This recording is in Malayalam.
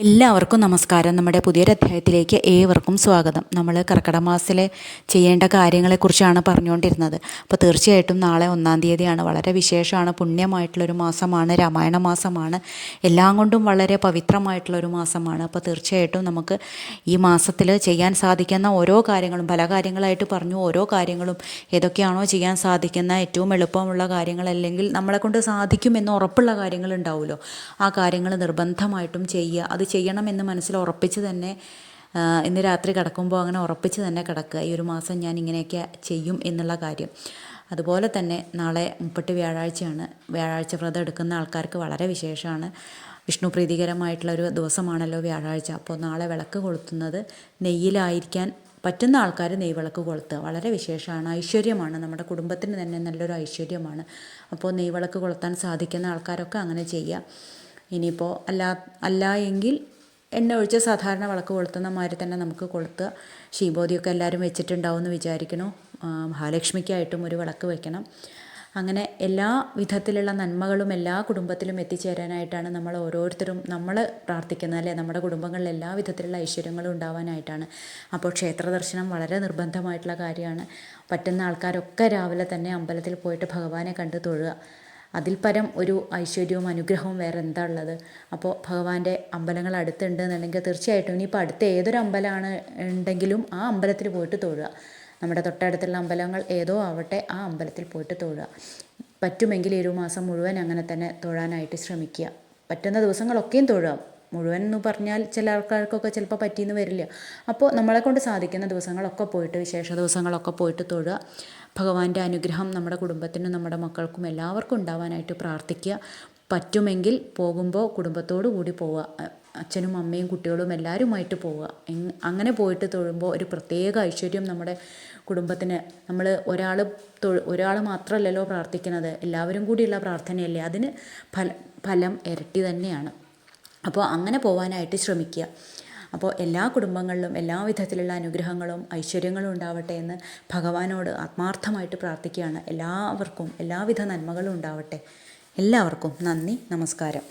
എല്ലാവർക്കും നമസ്കാരം. നമ്മുടെ പുതിയൊരു അധ്യായത്തിലേക്ക് ഏവർക്കും സ്വാഗതം. നമ്മൾ കർക്കിടക മാസത്തിലെ ചെയ്യേണ്ട കാര്യങ്ങളെക്കുറിച്ചാണ് പറഞ്ഞുകൊണ്ടിരുന്നത്. അപ്പോൾ തീർച്ചയായിട്ടും നാളെ 1-ാം തീയതിയാണ്. വളരെ വിശേഷമാണ്, പുണ്യമായിട്ടുള്ളൊരു മാസമാണ്, രാമായണ മാസമാണ്, എല്ലാം കൊണ്ടും വളരെ പവിത്രമായിട്ടുള്ളൊരു മാസമാണ്. അപ്പോൾ തീർച്ചയായിട്ടും നമുക്ക് ഈ മാസത്തിൽ ചെയ്യാൻ സാധിക്കുന്ന ഓരോ കാര്യങ്ങളും, പല കാര്യങ്ങളായിട്ട് പറഞ്ഞു, ഓരോ കാര്യങ്ങളും ഏതൊക്കെയാണോ ചെയ്യാൻ സാധിക്കുന്ന ഏറ്റവും എളുപ്പമുള്ള കാര്യങ്ങൾ, അല്ലെങ്കിൽ നമ്മളെക്കൊണ്ട് സാധിക്കുമെന്ന് ഉറപ്പുള്ള കാര്യങ്ങളുണ്ടാവുമല്ലോ, ആ കാര്യങ്ങൾ നിർബന്ധമായിട്ടും ചെയ്യുക. അത് ചെയ്യണമെന്ന് മനസ്സിൽ ഉറപ്പിച്ച് തന്നെ ഇന്ന് രാത്രി കിടക്കുമ്പോൾ അങ്ങനെ ഉറപ്പിച്ച് തന്നെ കിടക്കുക, ഈ ഒരു മാസം ഞാൻ ഇങ്ങനെയൊക്കെ ചെയ്യും എന്നുള്ള കാര്യം. അതുപോലെ തന്നെ നാളെ 30 വ്യാഴാഴ്ചയാണ്. വ്യാഴാഴ്ച വ്രതം എടുക്കുന്ന ആൾക്കാർക്ക് വളരെ വിശേഷമാണ്. വിഷ്ണു പ്രീതികരമായിട്ടുള്ളൊരു ദിവസമാണല്ലോ വ്യാഴാഴ്ച. അപ്പോൾ നാളെ വിളക്ക് കൊളുത്തുന്നത് നെയ്യിലായിരിക്കാൻ പറ്റുന്ന ആൾക്കാർ നെയ്വിളക്ക് കൊളുത്തുക വളരെ വിശേഷമാണ്, ഐശ്വര്യമാണ്, നമ്മുടെ കുടുംബത്തിന് തന്നെ നല്ലൊരു ഐശ്വര്യമാണ്. അപ്പോൾ നെയ്വിളക്ക് കൊളുത്താൻ സാധിക്കുന്ന ആൾക്കാരൊക്കെ അങ്ങനെ ചെയ്യുക. ഇനിയിപ്പോൾ അല്ല എങ്കിൽ എണ്ണ ഒഴിച്ച് സാധാരണ വിളക്ക് കൊളുത്തുന്ന മാതിരി തന്നെ നമുക്ക് കൊളുത്തുക. ശീബോധിയൊക്കെ എല്ലാവരും വെച്ചിട്ടുണ്ടാവും എന്ന് വിചാരിക്കണു. മഹാലക്ഷ്മിക്കായിട്ടും ഒരു വിളക്ക് വെക്കണം. അങ്ങനെ എല്ലാ വിധത്തിലുള്ള നന്മകളും എല്ലാ കുടുംബത്തിലും എത്തിച്ചേരാനായിട്ടാണ് നമ്മൾ ഓരോരുത്തരും പ്രാർത്ഥിക്കുന്നത്, അല്ലേ? നമ്മുടെ കുടുംബങ്ങളിൽ എല്ലാ വിധത്തിലുള്ള ഐശ്വര്യങ്ങളും ഉണ്ടാവാനായിട്ടാണ്. അപ്പോൾ ക്ഷേത്ര ദർശനം വളരെ നിർബന്ധമായിട്ടുള്ള കാര്യമാണ്. പറ്റുന്ന ആൾക്കാരൊക്കെ രാവിലെ തന്നെ അമ്പലത്തിൽ പോയിട്ട് ഭഗവാനെ കണ്ട് തൊഴുക. അതിൽ പരം ഒരു ഐശ്വര്യവും അനുഗ്രഹവും വേറെ എന്താ ഉള്ളത്? അപ്പോൾ ഭഗവാന്റെ അമ്പലങ്ങൾ അടുത്തുണ്ട് എന്നുണ്ടെങ്കിൽ തീർച്ചയായിട്ടും ഇനിയിപ്പോൾ അടുത്ത ഏതൊരു അമ്പലമാണ് ഉണ്ടെങ്കിലും ആ അമ്പലത്തിൽ പോയിട്ട് തൊഴുക. നമ്മുടെ തൊട്ടടുത്തുള്ള അമ്പലങ്ങൾ ഏതോ ആവട്ടെ, ആ അമ്പലത്തിൽ പോയിട്ട് തൊഴുക. പറ്റുമെങ്കിൽ ഈ ഒരു മാസം മുഴുവൻ അങ്ങനെ തന്നെ തൊഴാനായിട്ട് ശ്രമിക്കുക. പറ്റുന്ന ദിവസങ്ങളൊക്കെയും തൊഴുക. മുഴുവൻ എന്ന് പറഞ്ഞാൽ ചില ആൾക്കാർക്കൊക്കെ ചിലപ്പോൾ പറ്റിയെന്ന് വരില്ല. അപ്പോൾ നമ്മളെക്കൊണ്ട് സാധിക്കുന്ന ദിവസങ്ങളൊക്കെ പോയിട്ട്, വിശേഷ ദിവസങ്ങളൊക്കെ പോയിട്ട് തൊഴുക. ഭഗവാന്റെ അനുഗ്രഹം നമ്മുടെ കുടുംബത്തിനും നമ്മുടെ മക്കൾക്കും എല്ലാവർക്കും ഉണ്ടാവാനായിട്ട് പ്രാർത്ഥിക്കുക. പറ്റുമെങ്കിൽ പോകുമ്പോൾ കുടുംബത്തോടു കൂടി പോവുക. അച്ഛനും അമ്മയും കുട്ടികളും എല്ലാവരുമായിട്ട് പോവുക. അങ്ങനെ പോയിട്ട് തൊഴുമ്പോൾ ഒരു പ്രത്യേക ഐശ്വര്യം നമ്മുടെ കുടുംബത്തിന്. നമ്മൾ ഒരാൾ മാത്രമല്ലല്ലോ പ്രാർത്ഥിക്കുന്നത്, എല്ലാവരും കൂടിയുള്ള പ്രാർത്ഥനയല്ലേ, അതിന് ഫലം ഇരട്ടി തന്നെയാണ്. അപ്പോൾ അങ്ങനെ പോകാനായിട്ട് ശ്രമിക്കുക. അപ്പോൾ എല്ലാ കുടുംബങ്ങളിലും എല്ലാ വിധത്തിലുള്ള അനുഗ്രഹങ്ങളും ഐശ്വര്യങ്ങളും ഉണ്ടാവട്ടെ എന്ന് ഭഗവാനോട് ആത്മാർത്ഥമായിട്ട് പ്രാർത്ഥിക്കുകയാണ്. എല്ലാവർക്കും എല്ലാവിധ നന്മകളും ഉണ്ടാവട്ടെ. എല്ലാവർക്കും നന്ദി, നമസ്കാരം.